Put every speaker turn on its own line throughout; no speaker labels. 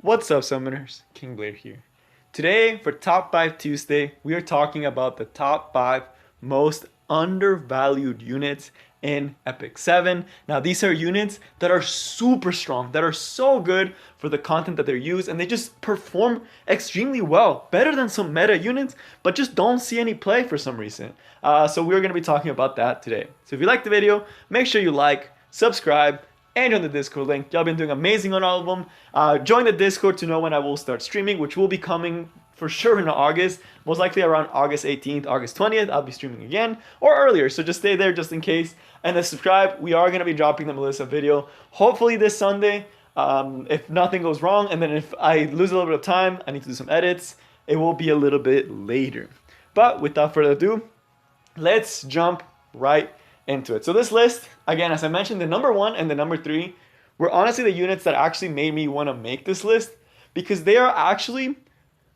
What's up, Summoners? King Blair here. Today, for Top 5 Tuesday, we are talking about the top 5 most undervalued units in Epic 7. Now, these are units that are super strong, that are so good for the content that they're used, and they just perform extremely well, better than some meta units, but just don't see any play for some reason. So we're going to be talking about that today. So if you like the video, make sure you like, subscribe, and join the Discord link. Y'all been doing amazing on all of them. Join the Discord to know when I will start streaming, which will be coming for sure in August. Most likely around August 18th, August 20th, I'll be streaming again, or earlier, so just stay there just in case. And then subscribe. We are going to be dropping the Melissa video, hopefully this Sunday, if nothing goes wrong. And then if I lose a little bit of time, I need to do some edits, it will be a little bit later. But without further ado, let's jump right into it. So this list, again, as I mentioned, the number 1 and the number 3 were honestly the units that actually made me want to make this list, because they are actually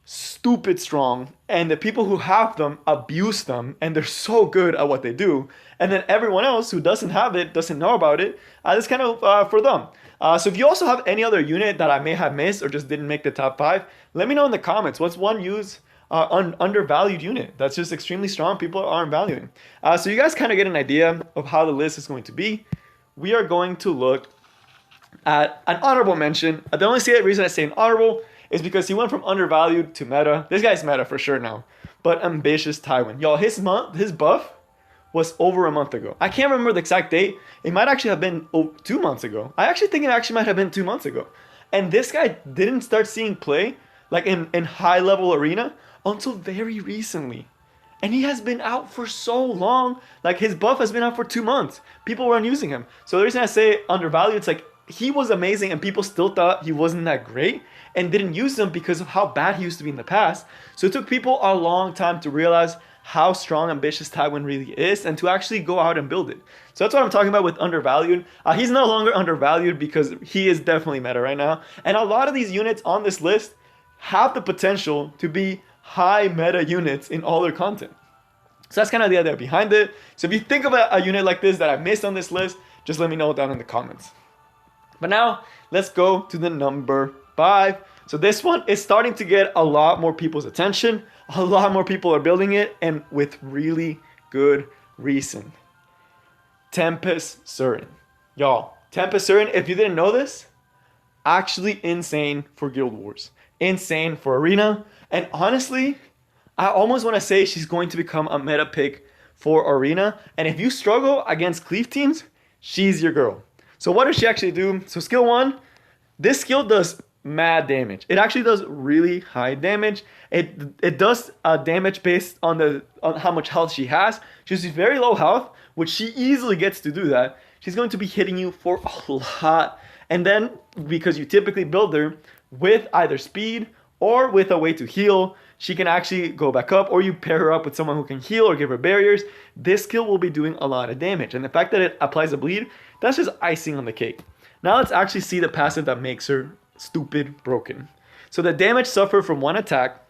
stupid strong, and the people who have them abuse them, and they're so good at what they do, and then everyone else who doesn't have it, doesn't know about it, it's kind of for them. So if you also have any other unit that I may have missed or just didn't make the top 5, let me know in the comments. What's one undervalued unit that's just extremely strong, people aren't valuing? So you guys kind of get an idea of how the list is going to be. We are going to look at an honorable mention. The only reason I say an honorable is because he went from undervalued to meta. This guy's meta for sure now, but ambitious Tywin. Y'all, his buff was over a month ago. I can't remember the exact date. It might actually have been 2 months ago. I actually think it actually might have been 2 months ago. And this guy didn't start seeing play like in high level arena until very recently. And he has been out for so long. Like, his buff has been out for 2 months. People weren't using him. So the reason I say undervalued, it's like he was amazing and people still thought he wasn't that great and didn't use him because of how bad he used to be in the past. So it took people a long time to realize how strong ambitious Tywin really is and to actually go out and build it. So that's what I'm talking about with undervalued. He's no longer undervalued because he is definitely meta right now. And a lot of these units on this list have the potential to be high meta units in all their content. So that's kind of the idea behind it. So if you think of a unit like this that I missed on this list, just let me know down in the comments. But now let's go to the number 5. So this one is starting to get a lot more people's attention. A lot more people are building it, and with really good reason. Tempest Certain. Y'all, Tempest Certain, if you didn't know this, actually insane for Guild Wars. Insane for Arena. And honestly, I almost want to say she's going to become a meta pick for Arena. And if you struggle against cleave teams, she's your girl. So what does she actually do? So skill 1, this skill does mad damage. It actually does really high damage. It does damage based on how much health she has. She's very low health, which she easily gets to do that. She's going to be hitting you for a lot. And then, because you typically build her with either speed or with a way to heal, she can actually go back up, or you pair her up with someone who can heal or give her barriers. This skill will be doing a lot of damage. And the fact that it applies a bleed, that's just icing on the cake. Now let's actually see the passive that makes her stupid broken. So the damage suffered from one attack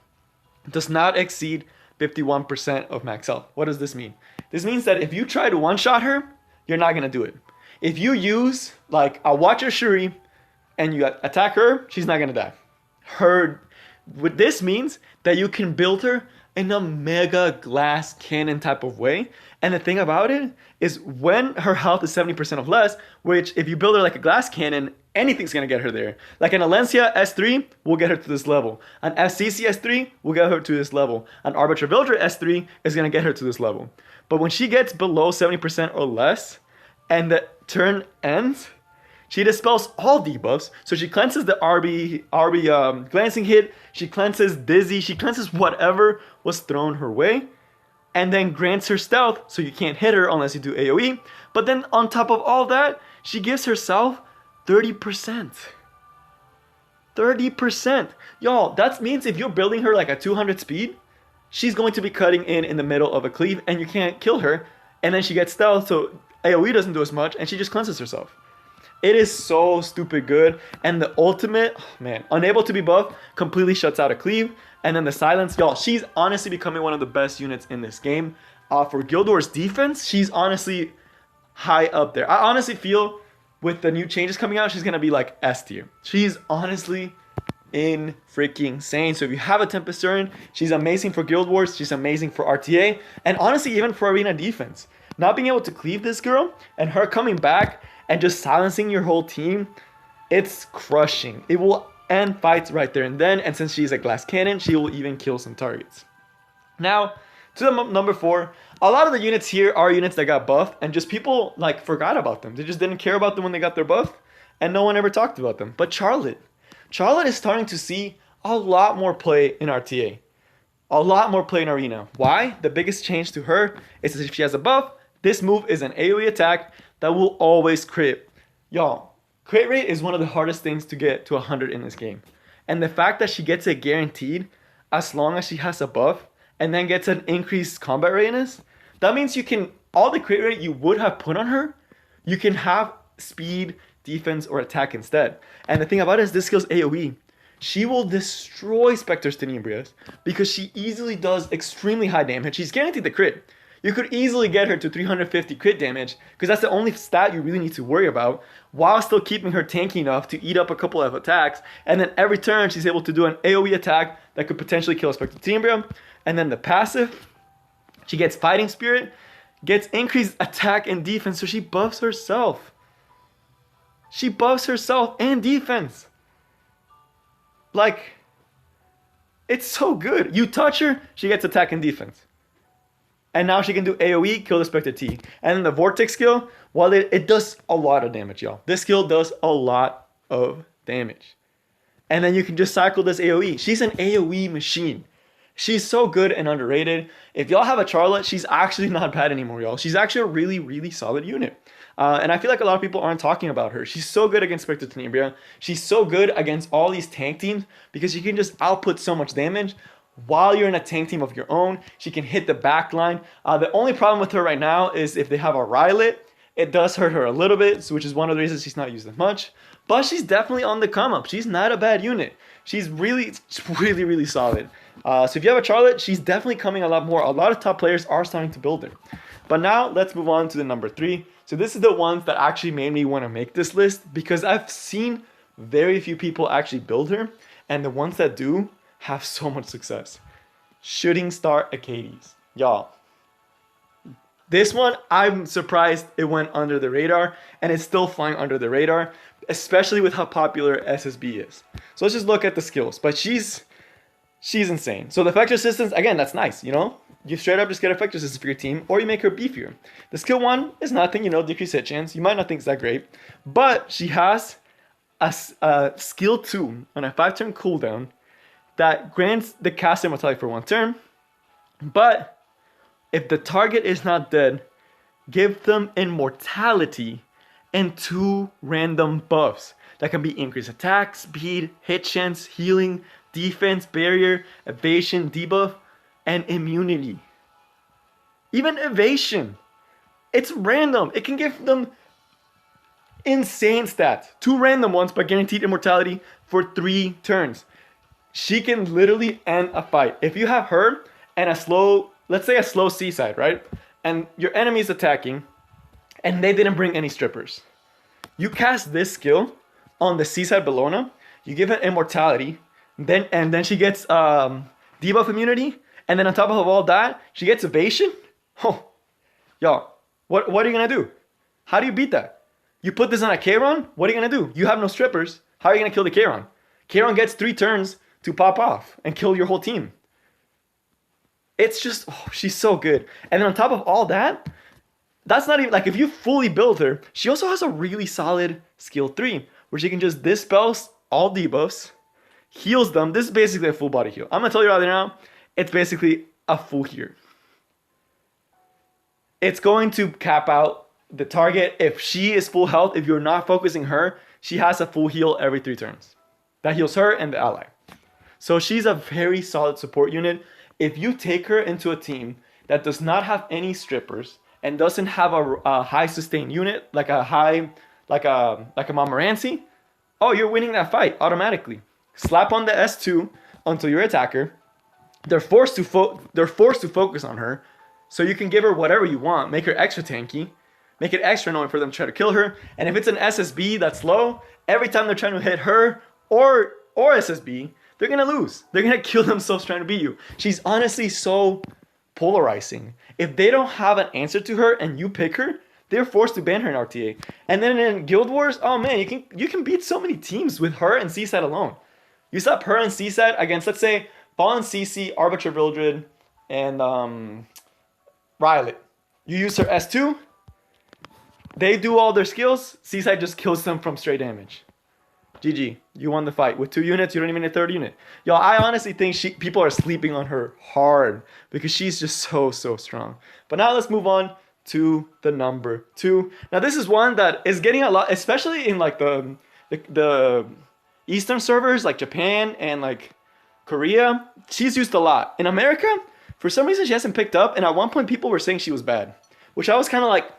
does not exceed 51% of max health. What does this mean? This means that if you try to one-shot her, you're not going to do it. If you use like a Watcher Shuri and you attack her, she's not going to die. What this means that you can build her in a mega glass cannon type of way. And the thing about it is, when her health is 70% of less, which if you build her like a glass cannon, anything's going to get her there. Like an Alencia S3 will get her to this level. An FCC S3 will get her to this level. An Arbiter Villager S3 is going to get her to this level. But when she gets below 70% or less and the turn ends, she dispels all debuffs. So she cleanses the RB glancing hit, she cleanses dizzy, she cleanses whatever was thrown her way, and then grants her stealth, so you can't hit her unless you do AoE. But then on top of all that, she gives herself 30%. 30%. Y'all, that means if you're building her like a 200 speed, she's going to be cutting in the middle of a cleave, and you can't kill her. And then she gets stealth, so AoE doesn't do as much, and she just cleanses herself. It is so stupid good. And the ultimate, man, unable to be buffed, completely shuts out a cleave. And then the silence, y'all, she's honestly becoming one of the best units in this game. For Guild Wars defense, she's honestly high up there. I honestly feel with the new changes coming out, she's going to be like S tier. She's honestly insane. So if you have a Tempest Certain, she's amazing for Guild Wars, she's amazing for RTA, and honestly even for arena defense. Not being able to cleave this girl and her coming back and just silencing your whole team, it's crushing. It will end fights right there and then, and since she's a glass cannon, she will even kill some targets. Now, to the number 4, a lot of the units here are units that got buffed and just people like forgot about them. They just didn't care about them when they got their buff and no one ever talked about them. But Charlotte is starting to see a lot more play in RTA. A lot more play in Arena. Why? The biggest change to her is that if she has a buff, this move is an AoE attack that will always crit. Y'all, crit rate is one of the hardest things to get to 100 in this game. And the fact that she gets it guaranteed as long as she has a buff and then gets an increased combat readiness, that means you can, all the crit rate you would have put on her, you can have speed, defense, or attack instead. And the thing about it is this skill's AoE. She will destroy Spectre's Tenebrious because she easily does extremely high damage. She's guaranteed the crit. You could easily get her to 350 crit damage because that's the only stat you really need to worry about while still keeping her tanky enough to eat up a couple of attacks. And then every turn she's able to do an AoE attack that could potentially kill a Spectre Tenebria. And then the passive, she gets Fighting Spirit, gets increased attack and defense, so she buffs herself. She buffs herself and defense. Like, it's so good. You touch her, she gets attack and defense. And now she can do AoE, kill the Spectre T. And then the Vortex skill, well, it does a lot of damage, y'all. This skill does a lot of damage. And then you can just cycle this AoE. She's an AoE machine. She's so good and underrated. If y'all have a Charlotte, she's actually not bad anymore, y'all. She's actually a really, really solid unit. And I feel like a lot of people aren't talking about her. She's so good against Spectre Tenebria. She's so good against all these tank teams because she can just output so much damage while you're in a tank team of your own. She can hit the back line. The only problem with her right now is if they have a Rylet, it does hurt her a little bit, which is one of the reasons she's not used as much. But she's definitely on the come up. She's not a bad unit. She's really, really solid. So if you have a Charlotte, she's definitely coming a lot more. A lot of top players are starting to build her. But now let's move on to the number 3. So this is the ones that actually made me want to make this list because I've seen very few people actually build her. And the ones that do have so much success. Shooting Star Acades. Y'all, this one, I'm surprised it went under the radar and it's still flying under the radar, especially with how popular SSB is. So let's just look at the skills. But she's insane. So the effector assistance, again, that's nice, you know? You straight up just get effector assistance for your team or you make her beefier. The skill 1 is nothing, you know, decrease hit chance. You might not think it's that great. But she has a skill 2 on a 5-turn cooldown that grants the caster immortality for 1 turn. But if the target is not dead, give them immortality and 2 random buffs. That can be increased attack, speed, hit chance, healing, defense, barrier, evasion, debuff, and immunity. Even evasion. It's random. It can give them insane stats. 2 random ones, but guaranteed immortality for 3 turns. She can literally end a fight. If you have her and a slow, let's say a slow seaside, right? And your enemy is attacking and they didn't bring any strippers. You cast this skill on the seaside Bellona, you give it immortality, and then she gets debuff immunity, and then on top of all that, she gets evasion. Oh, y'all, what are you gonna do? How do you beat that? You put this on a Kayron, what are you gonna do? You have no strippers. How are you gonna kill the Kayron? Kayron gets 3 turns to pop off and kill your whole team. It's just, oh, she's so good. And then on top of all that, that's not even, like if you fully build her, she also has a really solid skill 3, where she can just dispels all debuffs, heals them. This is basically a full body heal. I'm gonna tell you right now, it's basically a full heal. It's going to cap out the target. If she is full health, if you're not focusing her, she has a full heal every 3 turns. That heals her and the ally. So she's a very solid support unit. If you take her into a team that does not have any strippers and doesn't have a high sustain unit, like a Montmorency, oh, you're winning that fight automatically. Slap on the S2 until your attacker. They're forced to focus on her, so you can give her whatever you want. Make her extra tanky, make it extra annoying for them to try to kill her. And if it's an SSB that's low, every time they're trying to hit her or or SSB, they're gonna lose. They're gonna kill themselves trying to beat you. She's honestly so polarizing. If they don't have an answer to her and you pick her, they're forced to ban her in RTA. And then in Guild Wars, oh man, you can beat so many teams with her and C-Side alone. You set up her and C-Side against, let's say, Fallen CC, Arbiter Vildred, and Rylet. You use her S2, they do all their skills, C-Side just kills them from straight damage. GG, you won the fight. With 2 units, you don't even need a 3rd unit. Y'all, I honestly think people are sleeping on her hard because she's just so strong. But now let's move on to the number 2. Now this is one that is getting a lot, especially in like the Eastern servers like Japan and like Korea. She's used a lot. In America, for some reason she hasn't picked up, and at one point people were saying she was bad, which I was kind of like,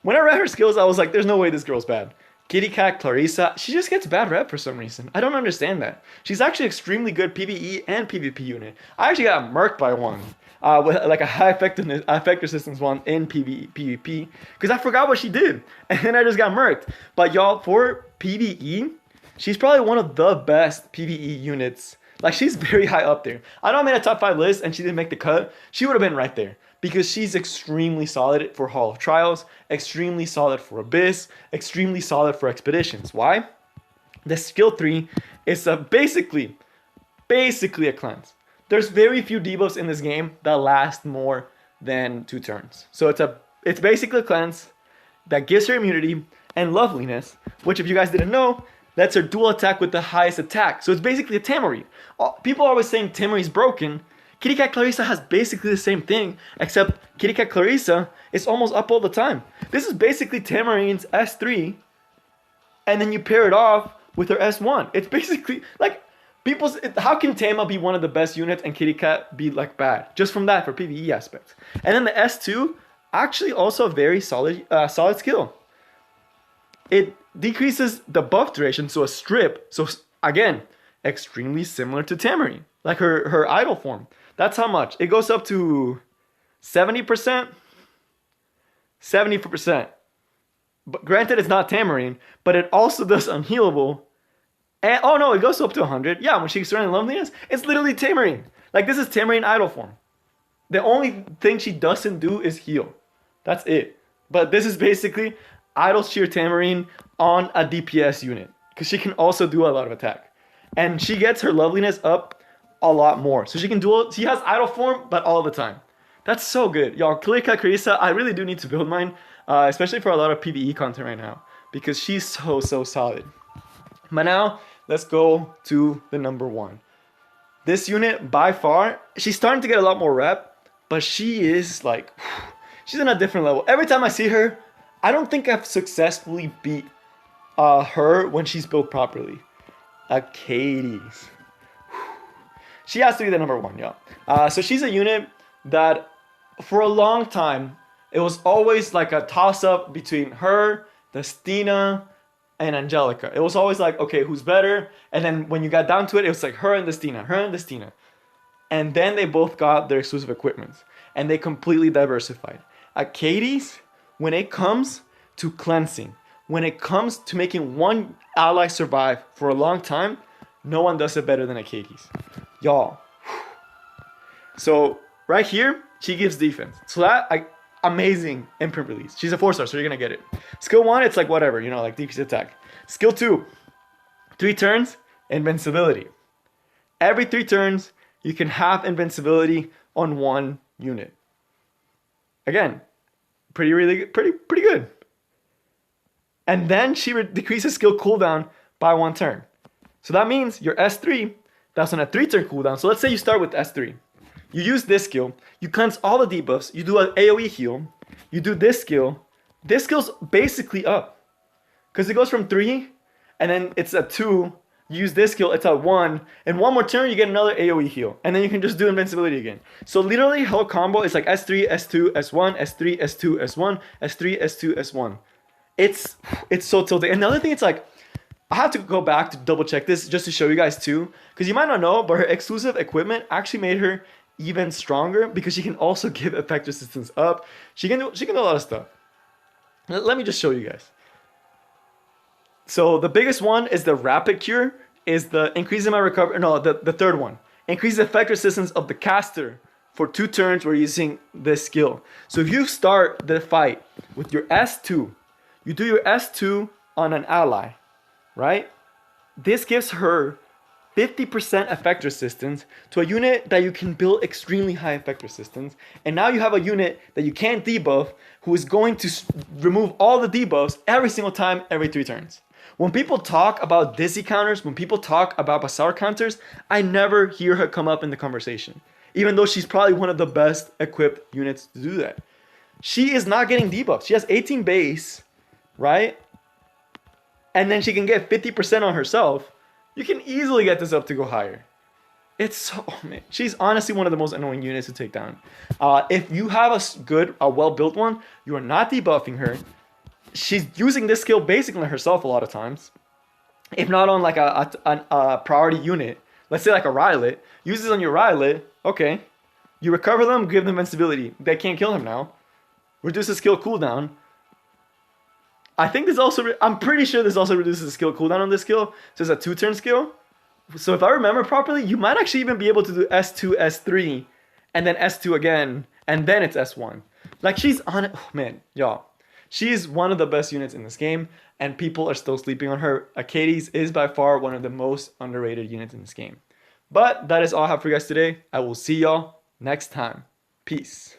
when I read her skills, I was like, there's no way this girl's bad. Kitty Cat, Clarissa, she just gets bad rep for some reason. I don't understand that. She's actually extremely good PvE and PvP unit. I actually got murked by one. With like a high effect resistance one in PvP. Because I forgot what she did. And then I just got murked. But y'all, for PvE, she's probably one of the best PvE units. Like, she's very high up there. I know I made a top 5 list and she didn't make the cut. She would have been right there. Because she's extremely solid for Hall of Trials, extremely solid for Abyss, extremely solid for Expeditions. Why? The skill 3 is basically a cleanse. There's very few debuffs in this game that last more than 2 turns. So it's basically a cleanse that gives her immunity and loveliness, which, if you guys didn't know, that's her dual attack with the highest attack. So it's basically a Tamari. People are always saying Tamari's broken. Kitty Cat Clarissa has basically the same thing, except Kitty Cat Clarissa is almost up all the time. This is basically Tamarine's S3, and then you pair it off with her S1. It's basically like how can Tama be one of the best units and Kitty Cat be like bad? Just from that, for PvE aspects. And then the S2, actually also a very solid skill. It decreases the buff duration, so a strip. So again, extremely similar to Tamarine, like her idol form. That's how much. It goes up to 70%. 70%. But granted, it's not Tamarine, but it also does unhealable. And oh no, it goes up to 100. Yeah, when she's surrounded loveliness, it's literally Tamarine. Like, this is Tamarine idol form. The only thing she doesn't do is heal. That's it. But this is basically idol sheer Tamarine on a DPS unit, because she can also do a lot of attack. And she gets her loveliness up a lot more. So she can dual, she has idle form, but all the time. That's so good. Y'all, Clarissa, I really do need to build mine, especially for a lot of PvE content right now, because she's so solid. But now, let's go to the number 1. This unit, by far, she's starting to get a lot more rep, but she is like, she's on a different level. Every time I see her, I don't think I've successfully beat her when she's built properly. Katie's. She has to be the number 1, y'all. So she's a unit that, for a long time, it was always like a toss-up between her, Destina, and Angelica. It was always like, okay, who's better? And then when you got down to it, it was like her and Destina. And then they both got their exclusive equipments. And they completely diversified. At Katie's, when it comes to cleansing, when it comes to making one ally survive for a long time, no one does it better than Katie's. Y'all. So right here, she gives defense. So that, amazing imprint release. She's a 4-star, so you're gonna get it. Skill 1, it's like whatever, like decrease attack. Skill 2, 3 turns, invincibility. Every 3 turns, you can have invincibility on 1 unit. Again, pretty good. And then she decreases skill cooldown by 1 turn. So that means your S3, that's on a 3-turn cooldown. So let's say you start with S3. You use this skill, you cleanse all the debuffs, you do an AoE heal, you do this skill. This skill's basically up. Because it goes from 3, and then it's a 2. You use this skill, it's a 1. And 1 more turn, you get another AoE heal. And then you can just do invincibility again. So literally, whole combo is like S3, S2, S1, S3, S2, S1, S3, S2, S1. It's so tilting. And the other thing, it's like, I have to go back to double check this just to show you guys too. Because you might not know, but her exclusive equipment actually made her even stronger, because she can also give effect resistance up. She can do a lot of stuff. Let me just show you guys. So the biggest one is the rapid cure. is the increase in my recovery. No, the third one. Increase the effect resistance of the caster for 2 turns we're using this skill. So if you start the fight with your S2, you do your S2 on an ally, right? This gives her 50% effect resistance to a unit that you can build extremely high effect resistance. And now you have a unit that you can't debuff who is going to remove all the debuffs every single time, every 3 turns. When people talk about Dizzy counters, when people talk about Bazaar counters, I never hear her come up in the conversation. Even though she's probably one of the best equipped units to do that. She is not getting debuffs. She has 18 base, right? And then she can get 50% on herself. You can easily get this up to go higher. It's so, oh man, she's honestly one of the most annoying units to take down. If you have a well-built one, you are not debuffing her. She's using this skill basically herself a lot of times. If not on like a priority unit, let's say like a Rylet, use this on your Rylet, okay. You recover them, give them invincibility. They can't kill him now. Reduce the skill cooldown. I think this also, I'm pretty sure this also reduces the skill cooldown on this skill. So it's a 2-turn skill. So if I remember properly, you might actually even be able to do S2, S3, and then S2 again, and then it's S1. Like she's on it, oh man, y'all. She's one of the best units in this game, and people are still sleeping on her. Arcades is by far one of the most underrated units in this game. But that is all I have for you guys today. I will see y'all next time. Peace.